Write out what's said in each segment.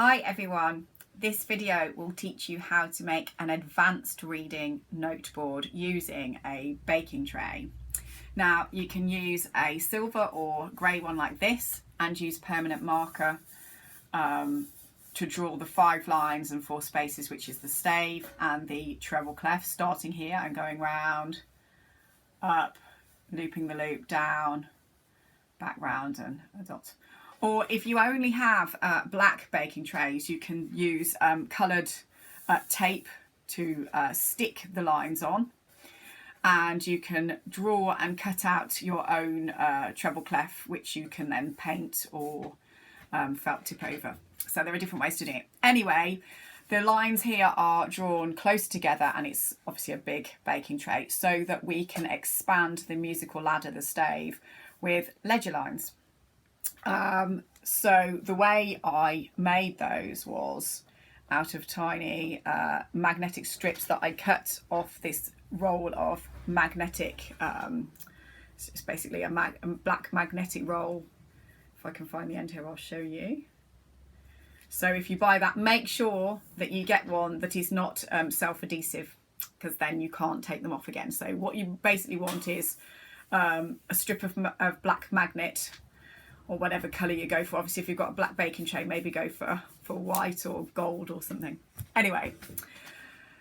Hi everyone, this video will teach you how to make an advanced reading noteboard using a baking tray. Now you can use a silver or grey one like this and use permanent marker to draw the 5 lines and 4 spaces, which is the stave and the treble clef, starting here and going round, up, looping the loop, down, back round and a dot. Or if you only have black baking trays, you can use coloured tape to stick the lines on, and you can draw and cut out your own treble clef, which you can then paint or felt tip over. So there are different ways to do it. Anyway, the lines here are drawn close together, and it's obviously a big baking tray, so that we can expand the musical ladder, the stave, with ledger lines. So the way I made those was out of tiny magnetic strips that I cut off this roll of magnetic, it's basically a black magnetic roll. If I can find the end here, I'll show you. So if you buy that, make sure that you get one that is not self-adhesive, because then you can't take them off again. So what you basically want is a strip of black magnet, or whatever colour you go for. Obviously if you've got a black baking tray, maybe go for white or gold or something. Anyway,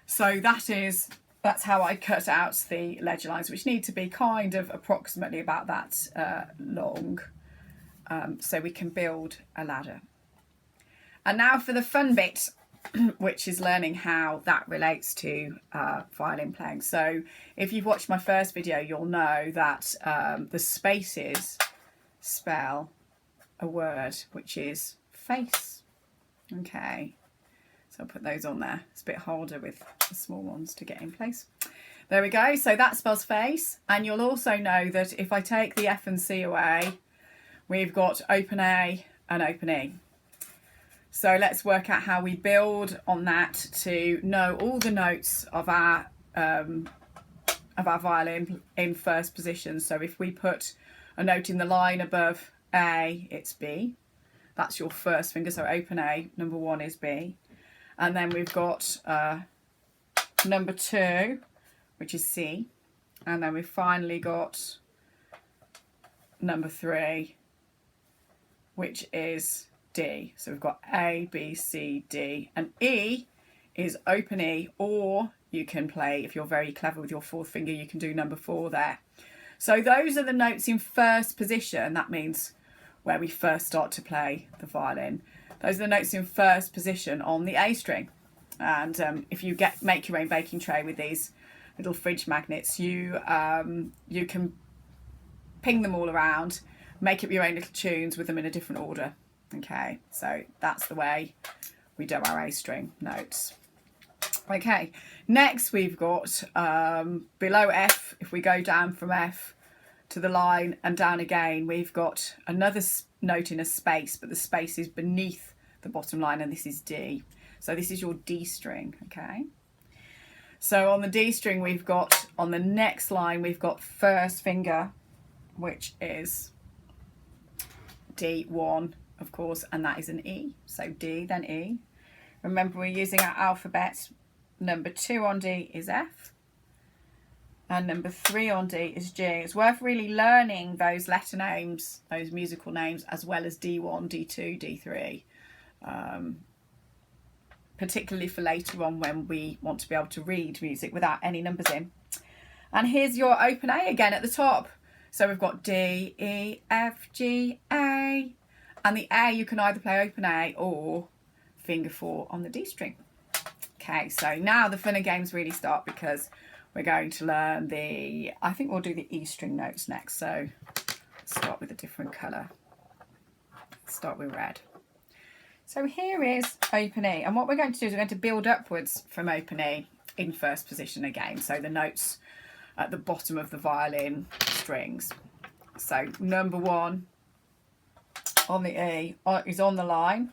so that's how I cut out the ledger lines, which need to be kind of approximately about that long, so we can build a ladder. And now for the fun bit, which is learning how that relates to violin playing. So if you've watched my first video, you'll know that the spaces spell a word, which is face. Okay, so I'll put those on there. It's a bit harder with the small ones to get in place. There we go. So that spells face. And you'll also know that if I take the F and C away, we've got open A and open E. So let's work out how we build on that to know all the notes of our violin in first position. So if we put a note in the line above A, it's B. That's your first finger, so open A, number 1 is B. And then we've got number 2, which is C. And then we've finally got number 3, which is D. So we've got A, B, C, D. And E is open E, or you can play, if you're very clever with your 4th finger, you can do number 4 there. So those are the notes in first position. That means where we first start to play the violin. Those are the notes in first position on the A string. And if you make your own baking tray with these little fridge magnets, you can ping them all around, make up your own little tunes with them in a different order. Okay, so that's the way we do our A string notes. Okay, next we've got below F, if we go down from F to the line and down again, we've got another note in a space, but the space is beneath the bottom line, and this is D. So this is your D string, okay? So on the D string, we've got, on the next line, we've got first finger, which is D1, of course, and that is an E. So D, then E. Remember, we're using our alphabet. Number 2 on D is F. And number 3 on D is G. It's worth really learning those letter names, those musical names, as well as D1, D2, D3. Particularly for later on when we want to be able to read music without any numbers in. And here's your open A again at the top. So we've got D, E, F, G, A. And the A, you can either play open A or finger 4 on the D string. Okay, so now the fun and games really start, because we're going to learn I think we'll do the E string notes next. So let's start with a different colour. Let's start with red. So here is open E. And what we're going to do is we're going to build upwards from open E in first position again. So the notes at the bottom of the violin strings. So number 1 on the E is on the line.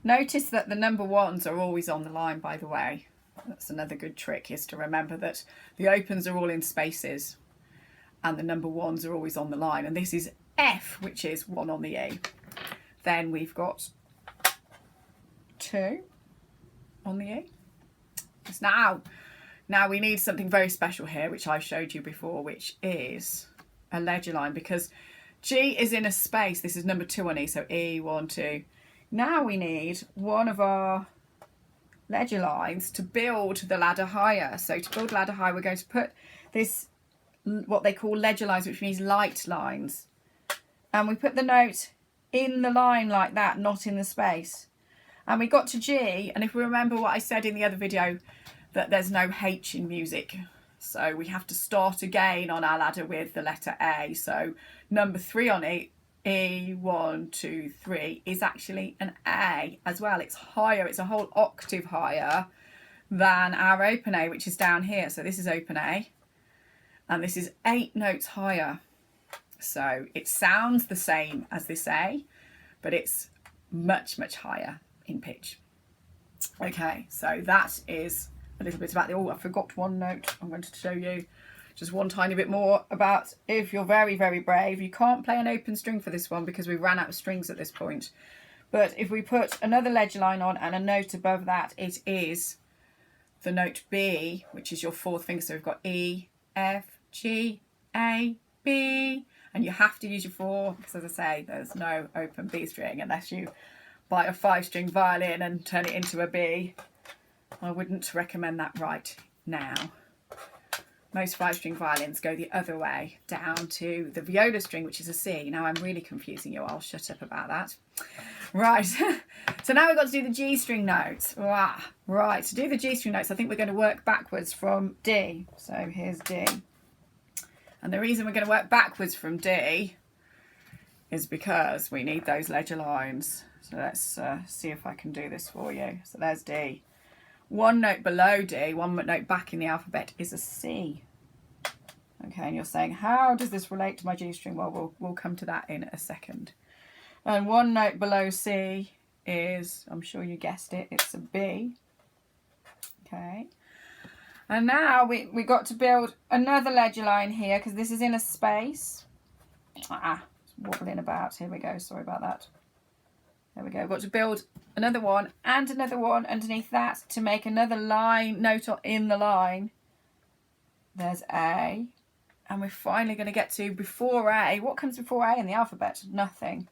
Notice that the number 1s are always on the line, by the way. That's another good trick, is to remember that the opens are all in spaces and the number 1s are always on the line. And this is F, which is 1 on the E. Then we've got 2 on the E. It's now we need something very special here, which I showed you before, which is a ledger line, because G is in a space. This is number 2 on E, so E, 1, 2. Now we need one of our ledger lines to build the ladder higher. So to build ladder high, we're going to put this, what they call ledger lines, which means light lines. And we put the note in the line like that, not in the space. And we got to G, and if we remember what I said in the other video, that there's no H in music. So we have to start again on our ladder with the letter A. So number 3 on E, 1, 2, 3 is actually an A as well. It's higher, it's a whole octave higher than our open A, which is down here. So this is open A, and this is 8 notes higher. So it sounds the same as this A, but it's much, much higher in pitch. Okay, so that is a little bit about the, oh, I forgot one note. I'm going to show you just one tiny bit more about, if you're very, very brave, you can't play an open string for this one because we ran out of strings at this point. But if we put another ledger line on and a note above that, it is the note B, which is your 4th finger. So we've got E, F, G, A, B, and you have to use your 4 because, as I say, there's no open B string unless you buy a 5-string violin and turn it into a B. I wouldn't recommend that right now. Most 5-string violins go the other way, down to the viola string, which is a C. Now I'm really confusing you. I'll shut up about that. Right, so now we've got to do the G string notes. Right, to do the G string notes, I think we're going to work backwards from D. So here's D. And the reason we're going to work backwards from D is because we need those ledger lines. So let's see if I can do this for you. So there's D. One note below D, one note back in the alphabet, is a C. Okay, and you're saying, how does this relate to my G string? Well, we'll come to that in a second. And one note below C is, I'm sure you guessed it, it's a B. Okay. And now we got to build another ledger line here, because this is in a space. It's wobbling about. Here we go, sorry about that. There we go. We've got to build another one and another one underneath that to make another line note in the line. There's A. And we're finally going to get to before A. What comes before A in the alphabet? Nothing.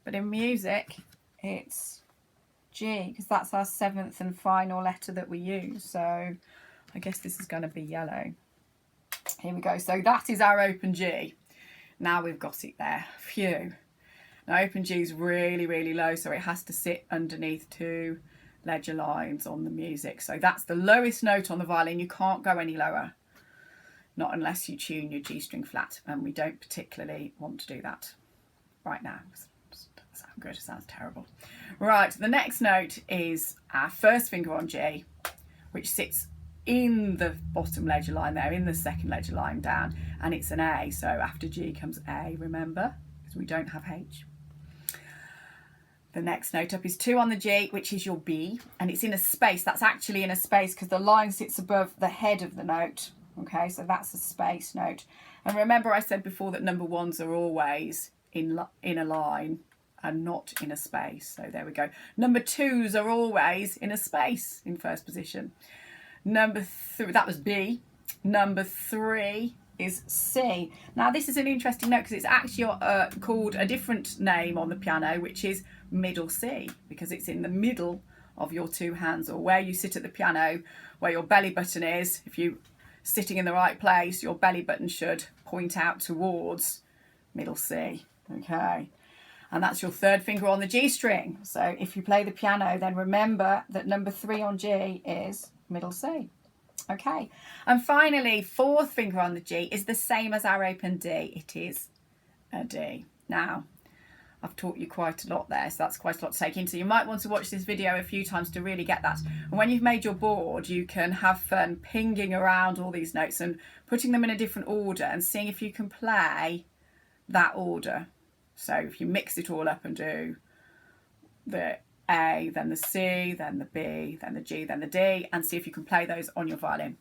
But in music, it's G, because that's our 7th and final letter that we use. So I guess this is going to be yellow. Here we go. So that is our open G. Now we've got it there. Phew. Now open G is really, really low, so it has to sit underneath 2 ledger lines on the music. So that's the lowest note on the violin. You can't go any lower, not unless you tune your G string flat, and we don't particularly want to do that right now. It doesn't sound good, it sounds terrible. Right, the next note is our 1st finger on G, which sits in the bottom ledger line there, in the 2nd ledger line down, and it's an A. So after G comes A, remember, because we don't have H. The next note up is 2 on the G, which is your B, and it's in a space. That's actually in a space because the line sits above the head of the note. Okay, so that's a space note. And remember I said before that number 1s are always in a line and not in a space. So there we go. Number 2s are always in a space in 1st position. Number 3, that was B. Number 3 is C. Now this is an interesting note because it's actually called a different name on the piano, which is middle C, because it's in the middle of your 2 hands, or where you sit at the piano, where your belly button is. If you're sitting in the right place, your belly button should point out towards middle C. Okay, and that's your 3rd finger on the G string. So if you play the piano, then remember that number 3 on G is middle C. Okay, and finally 4th finger on the G is the same as our open D. It is a D. Now I've taught you quite a lot there, so that's quite a lot to take in. So you might want to watch this video a few times to really get that. And when you've made your board, you can have fun pinging around all these notes and putting them in a different order and seeing if you can play that order. So if you mix it all up and do the A, then the C, then the B, then the G, then the D, and see if you can play those on your violin.